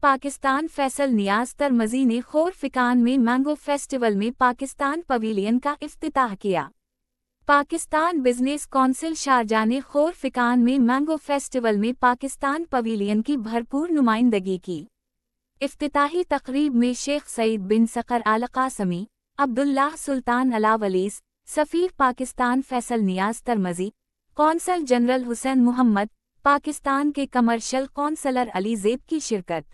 पाकिस्तान फैसल नियाज तरमजी ने खोरफिकान में mango festival में पाकिस्तान पवेलियन का इफ्तिताह किया। पाकिस्तान बिजनेस कौंसिल शारजाह ने खोरफिकान में मैंगो फेस्टिवल में पाकिस्तान पवेलियन की भरपूर नुमाइंदगी की। इफ्तिताही तकरीब में शेख सईद बिन सकर आल कासमी, अब्दुल्लाह सुल्तान अलावलीस, सफ़ीर पाकिस्तान फैसल नियाज तरमजी, कौंसल जनरल हुसैन मोहम्मद, पाकिस्तान के कमर्शियल कौंसलर अली ज़ेब की शिरकत।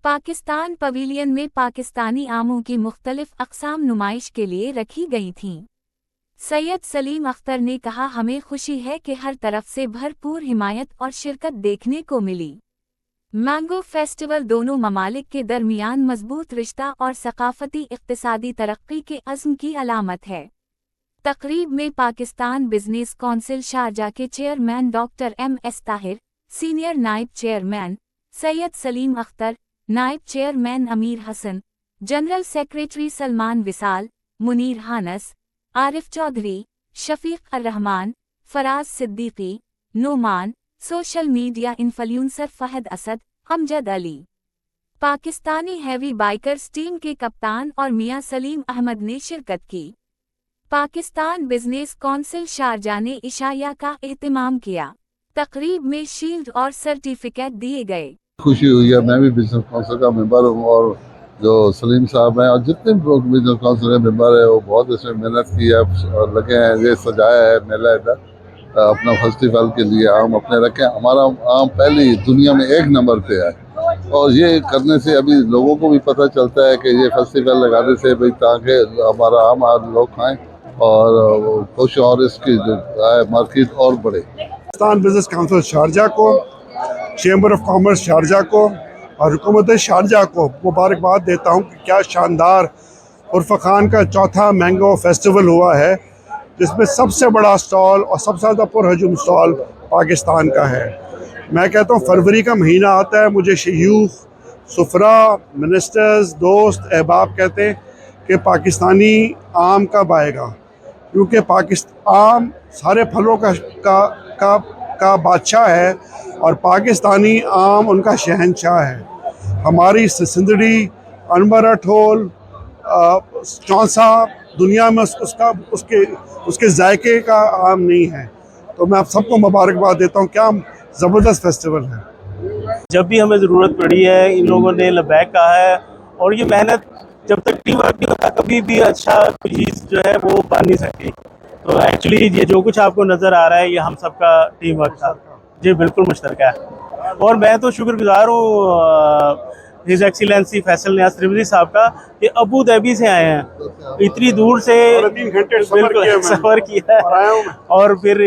पाकिस्तान पवेलियन में पाकिस्तानी आमों की मुख्तलिफ अक़साम नुमाइश के लिए रखी गई थीं। सैयद सलीम अख्तर ने कहा, हमें खुशी है कि हर तरफ से भरपूर हिमायत और शिरकत देखने को मिली। मैंगो फेस्टिवल दोनों ममालिक के दरमियान मजबूत रिश्ता और सकाफती इक़्तिसादी तरक्की के अज़्म की अलामत है। तकरीब में पाकिस्तान बिजनेस कौंसिल शारजाह के chairman doctor MS Tahir, senior नायब चेयरमैन सैयद सलीम अख्तर, नायब chairman Amir Hasan, general secretary Salman Visal, Munir Hanas, Arif Chaudhry, Shafiq Urrahman, Faraz Siddiqui, Noman, social media influencer Fahad Asad, Amjad Ali. Pakistani heavy bikers team के कप्तान और मियां सलीम अहमद ने शिरकत की। पाकिस्तान बिजनेस कौंसिल शारजाह ने इशाया का एहतमाम किया। तकरीब में शील्ड और सर्टिफिकेट दिए गए। खुशी हुई है। मैं भी बिजनेस काउंसिल का मेंबर हूँ और जो सलीम साहब हैं और जितने भी लोग बिजनेस काउंसिल के मेंबर है वो बहुत इसमें मेहनत की है और लगे हैं। ये सजाया है मेला इधर अपना फेस्टिवल के लिए आम अपने रखे। हमारा आम पहली दुनिया में 1 नंबर पे है और ये करने से अभी लोगों को भी पता चलता है कि ये फेस्टिवल लगाने से भाई ताकि हमारा आम लोग खाएं और खुश और इसकी जो मार्केट और बढ़े। पाकिस्तान बिजनेस काउंसिल शारजाह को, चैम्बर ऑफ कॉमर्स शारजाह को और हुकूमत शारजाह को मुबारकबाद देता हूँ कि क्या शानदार उर्फ़ाखान का चौथा मैंगो फेस्टिवल हुआ है, जिसमें सबसे बड़ा स्टॉल और सबसे ज़्यादा पुरहजूम स्टॉल पाकिस्तान का है। मैं कहता हूँ फरवरी का महीना आता है, मुझे शयूख, सुफरा, मिनिस्टर्स, दोस्त, अहबाब कहते हैं कि पाकिस्तानी आम कब आएगा, क्योंकि पाकिस्तान आम सारे फलों का बादशाह है और पाकिस्तानी आम उनका शहंशाह है। हमारी सिंदड़ी, अनबर ठोल, चौंसा दुनिया में उसके जायके का आम नहीं है। तो मैं आप सबको मुबारकबाद देता हूँ। क्या ज़बरदस्त फेस्टिवल है। जब भी हमें ज़रूरत पड़ी है इन लोगों ने लबैक कहा है और ये मेहनत जब तक टीम वर्क नहीं होता कभी भी अच्छा कोई चीज़ जो है वो बन नहीं सकती। तो एक्चुअली ये जो कुछ आपको नज़र आ रहा है ये हम सबका टीम वर्क था जी, बिल्कुल मुश्तरका है। और मैं तो शुक्रगुजार हूँ हिज एक्सीलेंसी फैसल नियाज तरमजी साहब का कि अबू धाबी से आए हैं, इतनी दूर से 3 घंटे सफ़र किया है और फिर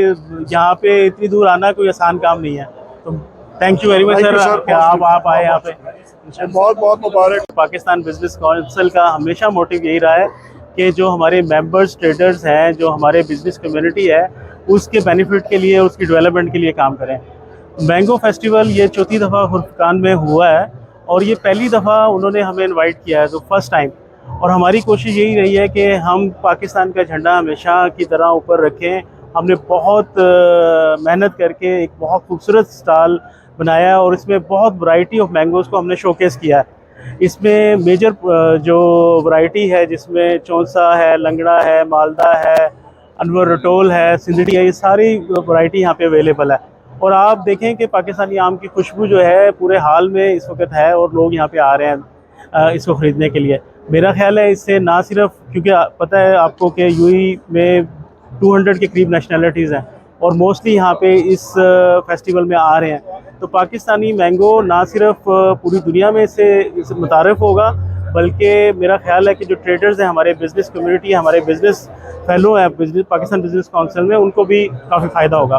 यहाँ पे इतनी दूर आना कोई आसान काम नहीं है। तो thank you very much sir कि आप आए यहाँ पे। बहुत बहुत मुबारक। पाकिस्तान बिजनेस काउंसिल का हमेशा मोटिव यही रहा है कि जो हमारे मेंबर्स ट्रेडर्स हैं, जो हमारे बिजनेस कम्युनिटी है, उसके बेनिफिट के लिए, उसकी डेवलपमेंट के लिए काम करें। मैंगो फेस्टिवल ये चौथी दफ़ा खुर्फकान में हुआ है और ये पहली दफ़ा उन्होंने हमें इनवाइट किया है, तो फर्स्ट टाइम। और हमारी कोशिश यही रही है कि हम पाकिस्तान का झंडा हमेशा की तरह ऊपर रखें। हमने बहुत मेहनत करके एक बहुत खूबसूरत स्टॉल बनाया और इसमें बहुत वैरायटी ऑफ मैंगोज़ को हमने शोकेस किया है। इसमें मेजर जो वैरायटी है जिसमें चौंसा है, लंगड़ा है, मालदा है, अनवर रटोल है, सिंदड़ी है, ये सारी वैरायटी यहाँ पे अवेलेबल है। और आप देखें कि पाकिस्तानी आम की खुशबू जो है पूरे हाल में इस वक्त है और लोग यहाँ पे आ रहे हैं इसको ख़रीदने के लिए। मेरा ख्याल है इससे ना सिर्फ, क्योंकि पता है आपको कि UAE में 200 के करीब नेशनलिटीज़ हैं और मोस्टली यहाँ पे इस फेस्टिवल में आ रहे हैं, तो पाकिस्तानी मैंगो ना सिर्फ पूरी दुनिया में इससे मुतारिफ होगा, बल्कि मेरा ख्याल है कि जो ट्रेडर्स हैं, हमारे बिज़नेस कम्युनिटी, हमारे बिज़नेस फेलो हैं पाकिस्तान बिजनेस काउंसिल में, उनको भी काफ़ी फ़ायदा होगा।